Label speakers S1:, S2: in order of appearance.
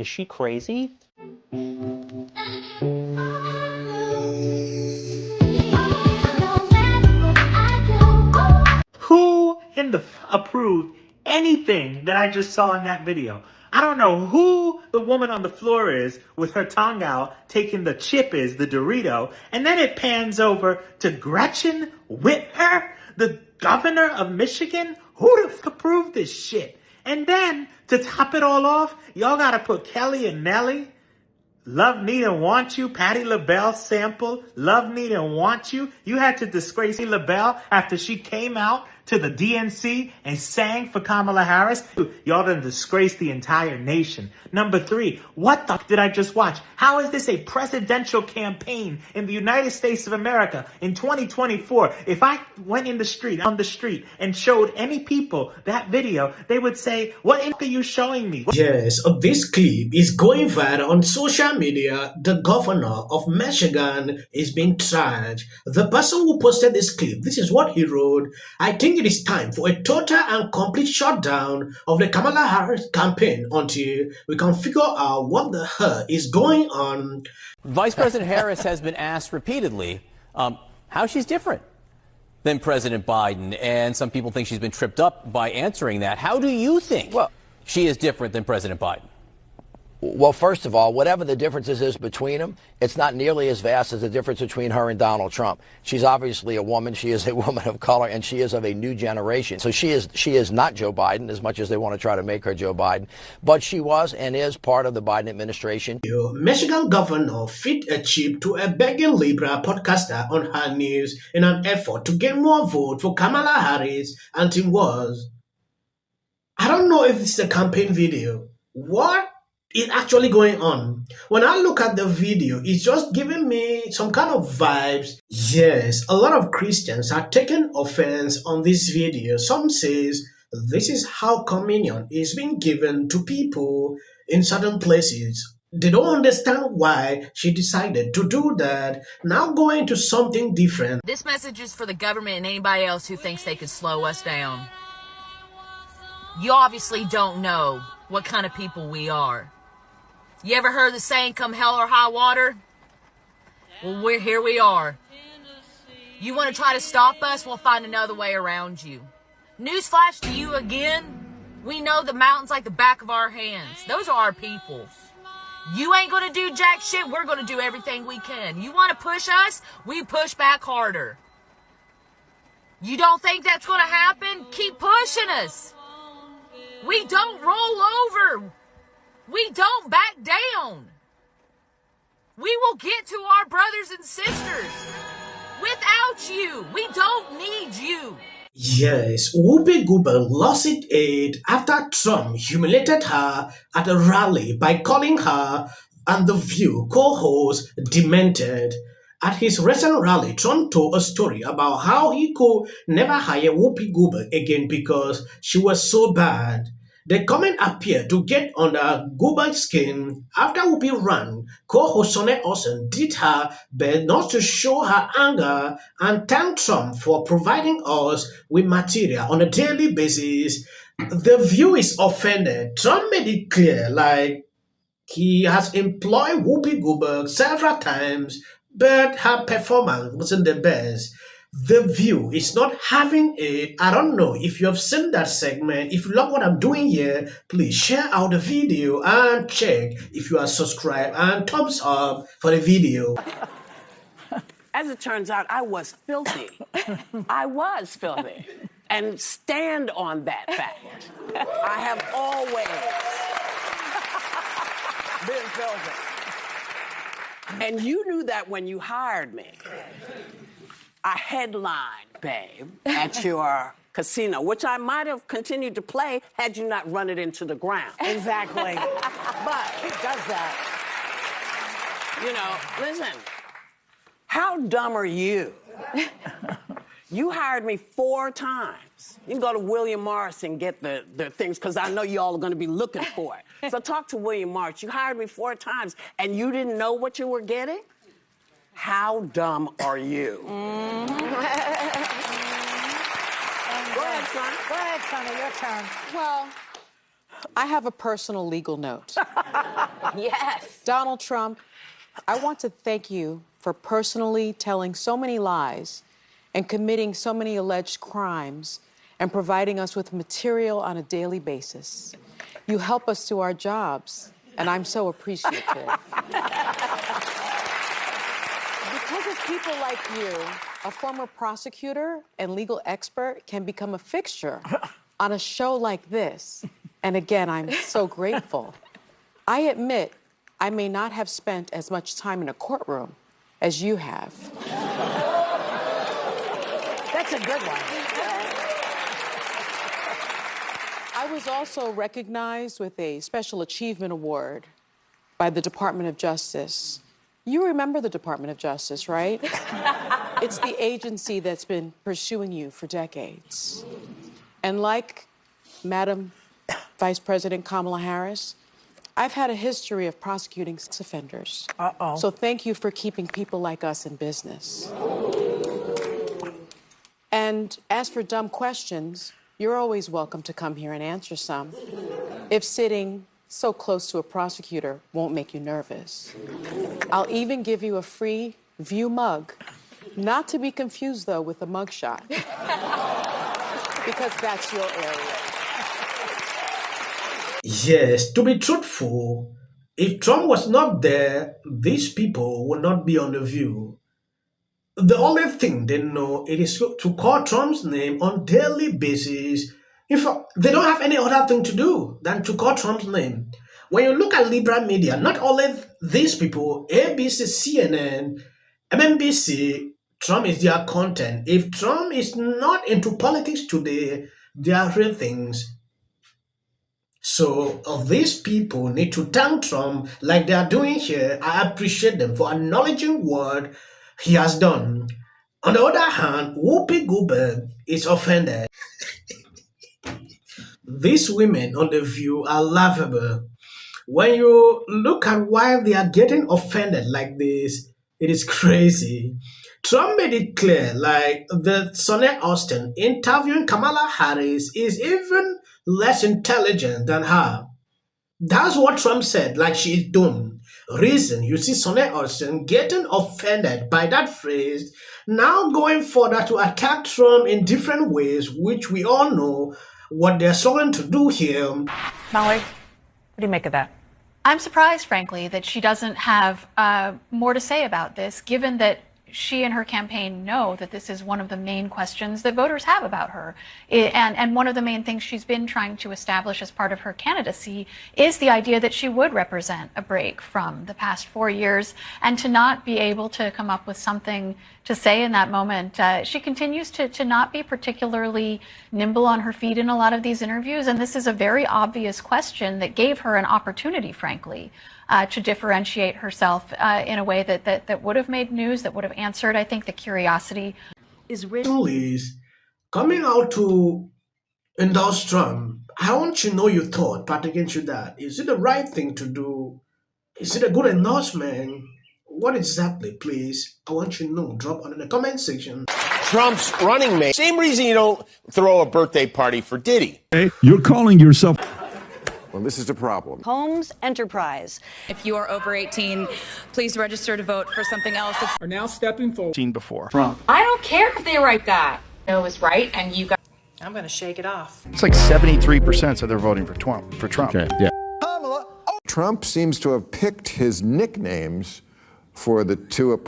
S1: Is she crazy? Who in the approved anything that I just saw in that video? I don't know who the woman on the floor is with her tongue out taking the chip is, the Dorito, and then it pans over to Gretchen Whitmer, the governor of Michigan. Who the fuck approved this shit? And then, to top it all off, y'all gotta put Kelly and Nelly. Love, Need, and Want You, Patti LaBelle sample, Love, Need, and Want You. You had to disgrace LaBelle after she came out to the DNC and sang for Kamala Harris. Y'all done disgraced the entire nation. Number 3, what the f did I just watch? How is this a presidential campaign in the United States of America in 2024? If I went on the street, and showed any people that video, they would say, what are you showing me?
S2: Yes, this clip is going viral on social media. The governor of Michigan is being charged. The person who posted this clip, this is what he wrote. I think it is time for a total and complete shutdown of the Kamala Harris campaign until we can figure out what the hell is going on.
S3: Vice President Harris has been asked repeatedly how she's different than President Biden, and some people think she's been tripped up by answering that. How do you think she is different than President Biden?
S4: Well, first of all, whatever the differences is between them, it's not nearly as vast as the difference between her and Donald Trump. She's obviously a woman. She is a woman of color, and she is of a new generation. So she is not Joe Biden, as much as they want to try to make her Joe Biden. But she was and is part of the Biden administration.
S2: Michigan governor fit a chip to a begging liberal podcaster on her news in an effort to get more votes for Kamala Harris and Tim Walz. I don't know if it's a campaign video. What is actually going on? When I look at the video, it's just giving me some kind of vibes. Yes, a lot of Christians are taking offense on this video. Some says this is how communion is being given to people in certain places. They don't understand why she decided to do that. Now going to something different.
S5: This message is for the government and anybody else who thinks they can slow us down. You obviously don't know what kind of people we are. You ever heard the saying, come hell or high water? Well, here we are. You want to try to stop us? We'll find another way around you. Newsflash to you again. We know the mountains like the back of our hands. Those are our people. You ain't going to do jack shit. We're going to do everything we can. You want to push us? We push back harder. You don't think that's going to happen? Keep pushing us. We don't roll over. We don't back down. We will get to our brothers and sisters. Without you, we don't need you.
S2: Yes, Whoopi Goldberg lost it 8 after Trump humiliated her at a rally by calling her and The View co-host demented. At his recent rally, Trump told a story about how he could never hire Whoopi Goldberg again because she was so bad. The comment appeared to get under Goldberg's skin after Whoopi ran. Co-host Sunny Hostin did her best not to show her anger and thanked Trump for providing us with material on a daily basis. The View is offended. Trump made it clear, like, he has employed Whoopi Goldberg several times, but her performance wasn't the best. The View is not having it. I don't know if you have seen that segment. If you love what I'm doing here, please share out the video and check if you are subscribed and thumbs up for the video.
S6: As it turns out, I was filthy. I was filthy. And stand on that fact. I have always been filthy. And you knew that when you hired me. I headlined, babe, at your casino, which I might have continued to play had you not run it into the ground.
S7: Exactly.
S6: But
S7: Who does that?
S6: you know, listen, how dumb are you? You hired me 4 times. You can go to William Morris and get the things, because I know you all are going to be looking for it. So talk to William Morris. You hired me 4 times, and you didn't know what you were getting? How dumb are you?
S7: Mm-hmm.
S6: Go ahead, son.
S7: Go ahead, Sonny, your turn.
S6: Well,
S7: I have a personal legal note.
S5: Yes.
S7: Donald Trump, I want to thank you for personally telling so many lies and committing so many alleged crimes and providing us with material on a daily basis. You help us do our jobs, and I'm so appreciative. Because of people like you, a former prosecutor and legal expert can become a fixture on a show like this. And again, I'm so grateful. I admit I may not have spent as much time in a courtroom as you have.
S6: That's a good one.
S7: I was also recognized with a Special Achievement Award by the Department of Justice. You remember the Department of Justice, right? It's the agency that's been pursuing you for decades. And like Madam Vice President Kamala Harris, I've had a history of prosecuting sex offenders.
S6: Uh-oh.
S7: So thank you for keeping people like us in business. And as for dumb questions, you're always welcome to come here and answer some, if sitting so close to a prosecutor won't make you nervous. I'll even give you a free View mug, not to be confused, though, with a mugshot, because that's your area.
S2: Yes, to be truthful, if Trump was not there, these people would not be on The View. The only thing they know it is to call Trump's name on daily basis. In fact, they don't have any other thing to do than to call Trump's name. When you look at liberal media, not only these people, ABC, CNN, MNBC, Trump is their content. If Trump is not into politics today, they are real things. So these people need to thank Trump like they are doing here. I appreciate them for acknowledging what he has done. On the other hand, Whoopi Goldberg is offended. These women on The View are laughable. When you look at why they are getting offended like this, it is crazy. Trump made it clear, like the Sunny Hostin interviewing Kamala Harris is even less intelligent than her. That's what Trump said, like she is dumb. Reason you see Sunny Hostin getting offended by that phrase, now going further to attack Trump in different ways, which we all know what they're struggling to do here.
S8: Molly, what do you make of that?
S9: I'm surprised, frankly, that she doesn't have more to say about this, given that she and her campaign know that this is one of the main questions that voters have about her. And one of the main things she's been trying to establish as part of her candidacy is the idea that she would represent a break from the past 4 years, and to not be able to come up with something to say in that moment. She continues to not be particularly nimble on her feet in a lot of these interviews, and this is a very obvious question that gave her an opportunity, frankly, to differentiate herself in a way that would have made news, that would have answered, I think, the curiosity.
S2: Please, coming out to endorse Trump, I want you to know your thought pertaining to that. Is it the right thing to do? Is it a good endorsement? What exactly, please? I want you to know. Drop on in the comment section.
S10: Trump's running mate. Same reason you don't throw a birthday party for Diddy.
S11: Hey, you're calling yourself...
S12: Well, this is the problem.
S13: Holmes Enterprise.
S14: If you are over 18, please register to vote for something else.
S15: Are now stepping forward.
S16: Seen before.
S15: Trump.
S14: I don't care if they write that. No, it was right, and you got.
S13: I'm going to shake it off.
S16: It's like 73% said they're voting for Trump.
S11: Okay, yeah.
S12: Trump seems to have picked his nicknames for the two